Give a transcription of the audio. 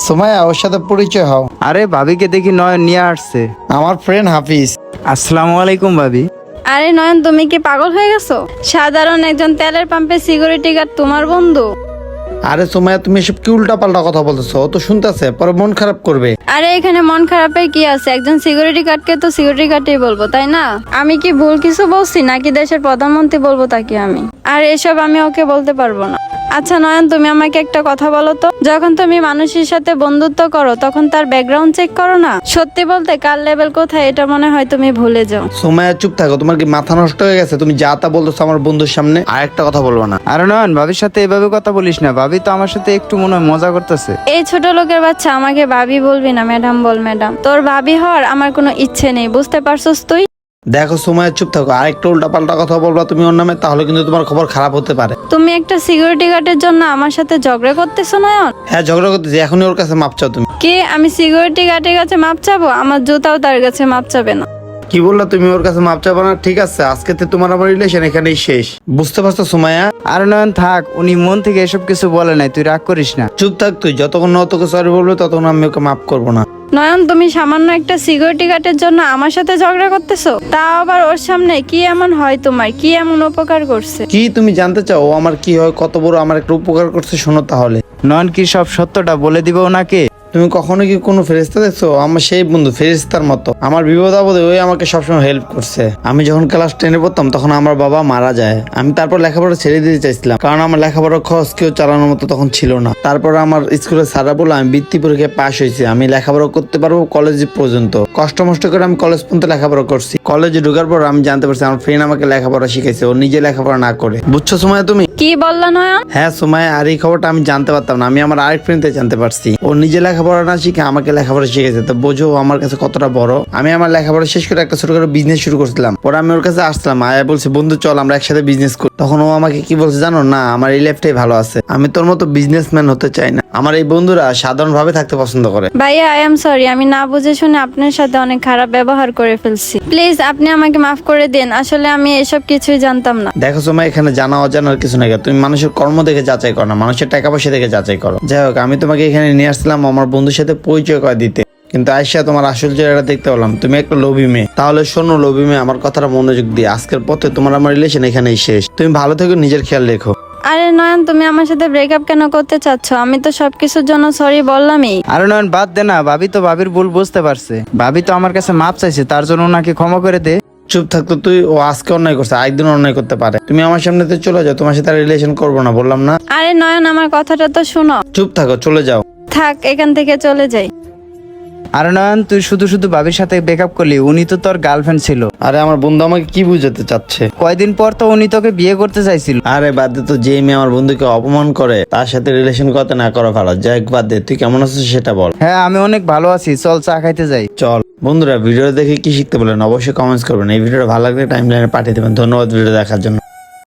সুমাইয়া, ওর সাথে পরিচয় হও। আরে ভাবিকে দেখি নয়ন নিয়ে আসছে। আমার ফ্রেন্ড হাফিজ। আসসালামু আলাইকুম ভাবি। আরে নয়ন, তুমি কি পাগল হয়ে গেছো? সাধারণ একজন তেলের পাম্পের সিকিউরিটি গার্ড তোমার বন্ধু? আরে সুমাইয়া, তুমি এসব কি উল্টা পাল্টা কথা বলতেছো? ও তো শুনতেছে, পরে মন খারাপ করবে। আরে এখানে মন খারাপের কি আছে? একজন সিকিউরিটি গার্ডকে তো সিকিউরিটি গার্ডই বলবো, তাই না? আমি কি ভুল কিছু বলছি নাকি দেশের প্রধানমন্ত্রী বলবো তাকে আমি? আর এসব আমি ওকে বলতে পারবো না। আচ্ছা নয়ন, তুমি আমাকে একটা কথা বলো তো, যখন তুমি মানুষের সাথে বন্ধুত্ব করো তখন তার ব্যাকগ্রাউন্ড চেক করো না? সত্যি বলতে কার লেভেল কোথায় এটা মনে হয় তুমি ভুলে যাও। সুমাইয়া চুপ থাকো, তোমার কি মাথা নষ্ট হয়ে গেছে? তুমি যা তা বলতেছো আমার বন্ধুর সামনে, আর একটা কথা বলবো না। আরে নয়ন, ভাবির সাথে এভাবে কথা বলিস না। ভাবি তো আমার সাথে একটু মনে হয় মজা করতেছে। এই ছোট লোকের বাচ্চা, আমাকে ভাবি বলবি না, ম্যাডাম বল ম্যাডাম। তোর ভাবি হওয়ার আমার কোনো ইচ্ছে নেই, বুঝতে পারছস তুই? দেখো সুমাইয়া, চুপ থাকো। আর একটা উল্টা পাল্টা কথা বলবা তুমি ওর নামে, তাহলে কিন্তু তোমার খবর খারাপ হতে পারে। তুমি একটা সিকিউরিটি গার্ডের জন্য আমার সাথে ঝগড়া করতেছো নয়ন? হ্যাঁ, ঝগড়া করতেছি, এখনই ওর কাছে মাপ চাও তুমি। কি আমি সিকিউরিটি গার্ডের কাছে মাপ চাবো? আমার জুতাও তার কাছে মাপ চাবে না। কি বললা তুমি? ওর কাছে মাপ চাবো না? ঠিক আছে, আজকে তো তোমার আমার রিলেশন এখানেই শেষ, বুঝতে পারছো সুমাইয়া? আরে নয়ন থাক, উনি মন থেকে এসব কিছু বলে নাই, তুই রাগ করিস না। চুপ থাক তুই, যতক্ষণ না তোকে সরি বলবে ততক্ষণ আমি ওকে মাফ করবো না। নয়ন, তুমি সামান্য একটা সিকিউরিটি গার্ডের জন্য আমার সাথে ঝগড়া করতেছো, তাও আবার ওর সামনে? কি এমন হয় তোমার? কি এমন উপকার করছে? কি তুমি জানতে চাও ও আমার কি হয়, কত বড় আমার একটা উপকার করছে? শোনো তাহলে। নয়ন কি সব সত্যটা বলে দিবে ওনাকে? তুমি কখনো কি কোনো ফেরেশতা দেখছো? আমার সেই বন্ধু ফেরেশতার মতো, আমার বিপদ আপদে ওই আমাকে সবসময় হেল্প করছে। আমি যখন ক্লাস 10-এ পড়তাম তখন আমার বাবা মারা যায়। আমি তারপর লেখাপড়া ছেড়ে দিতে চাইছিলাম, কারণ আমার লেখাপড়ার খরচ কেউ চালানোর মতো তখন ছিল না। তারপর আমার স্কুলের স্যাররা বললো আমি বৃত্তি পরীক্ষায় পাশ হয়েছি, আমি লেখাপড়া করতে পারবো কলেজ পর্যন্ত। কষ্ট মষ্ট করে আমি কলেজ পর্যন্ত লেখাপড়া করছি। কলেজে ঢোকার পর আমি জানতে পারছি আমার ফ্রেন্ড আমাকে লেখাপড়া শিখাইছে, ও নিজে লেখাপড়া না করে। বুঝছো সুমাইয়া তুমি? কি বললা নয়ন? হ্যাঁ সুমাইয়া, আর এই খবরটা আমি জানতে পারতাম না, আমি আমার আরেক ফ্রেন্ড থেকে জানতে পারছি। ও নিজে লেখাপড়া না শিখে আমাকে লেখাপড়া শিখেছে। তো বোঝো আমার কাছে কতটা বড়। আমি আমার লেখাপড়া শেষ করে একটা ছোট করে বিজনেস শুরু করছিলাম। পরে আমি ওর কাছে আসলাম, আয়া বলছে বন্ধু চল আমরা একসাথে বিজনেস করি। তখন ও আমাকে কি বলছে জানো? না, আমার এই লাইফটাই ভালো আছে, আমি তোর মতো বিজনেসম্যান হতে চাই না। আমার এই বন্ধুরা সাধারণ ভাবে থাকতে পছন্দ করে। ভাইয়া, আই এম সরি, আমি না বুঝে শুনে আপনার সাথে অনেক খারাপ ব্যবহার করে ফেলছি। প্লিজ আপনি আমাকে মাফ করে দেন, আসলে আমি এসব কিছুই জানতাম না। দেখো সময় এখানে জানা অজানার কিছু নাই, তুমি মানুষের কর্ম দেখে যাচাই করো না, মানুষের টাকা পয়সা দেখে যাচাই করো। যাই হোক, আমি তোমাকে এখানে নিয়ে আসলাম আমার বন্ধুর সাথে পরিচয় করে দিতে, কিন্তু আয়শা তোমার আসল চেহারাটা দেখতে পেলাম, তুমি একটা লোভী মেয়ে। তাহলে শোনো লোভী মেয়ে, আমার কথাটা মনোযোগ দিয়ে, আজকের পথে তোমার আমার রিলেশন এখানেই শেষ। তুমি ভালো থেকো, নিজের খেয়াল রেখো। আরে নয়ন, তুমি আমার সাথে ব্রেকআপ কেন করতে চাচ্ছ? আমি তো সবকিছুর জন্য সরি বললামই। আরে নয়ন বাদ দে না, ভাবি তো ভাবির ভুল বুঝতে পারছে। ভাবি তো আমার কাছে মাপ চাইছে, তার জন্য ওনাকে ক্ষমা করে দে। চুপ থাকতো তুই, ও আজকে অন্যায় করছে, একদিন অন্যায় করতে পারে। তুমি আমার সামনে থেকে চলে যাও, তোমার সাথে রিলেশন করবো না বললাম না? আরে নয়ন, আমার কথাটা তো শুনো। চুপ থাকো, চলে যাও। থাক, এখান থেকে চলে যাই। আরে নয়ন, তুই শুধু শুধু ভাবির সাথে ব্রেকআপ করলি, উনি তো তোর গার্লফ্রেন্ড ছিল। আরে আমার বন্ধু আমাকে কি বুঝাতে চাচ্ছে? কয়দিন পর তো উনি তোকে বিয়ে করতে চাইছিল। আরে বাদ দে তো, যে মেয়ে আমার বন্ধুকে অপমান করে তার সাথে রিলেশন করতে না করা ভালো। যাই হোক, বাদ দে, তুই কেমন আছিস সেটা বল। হ্যাঁ আমি অনেক ভালো আছি, চল চা খাইতে যাই। চল। বন্ধুরা ভিডিও দেখে কি শিখতে বলেন অবশ্যই কমেন্টস করবেন। এই ভিডিওটা ভালো লাগলে টাইমলাইনে পাঠিয়ে দেবেন। ধন্যবাদ ভিডিও দেখার জন্য।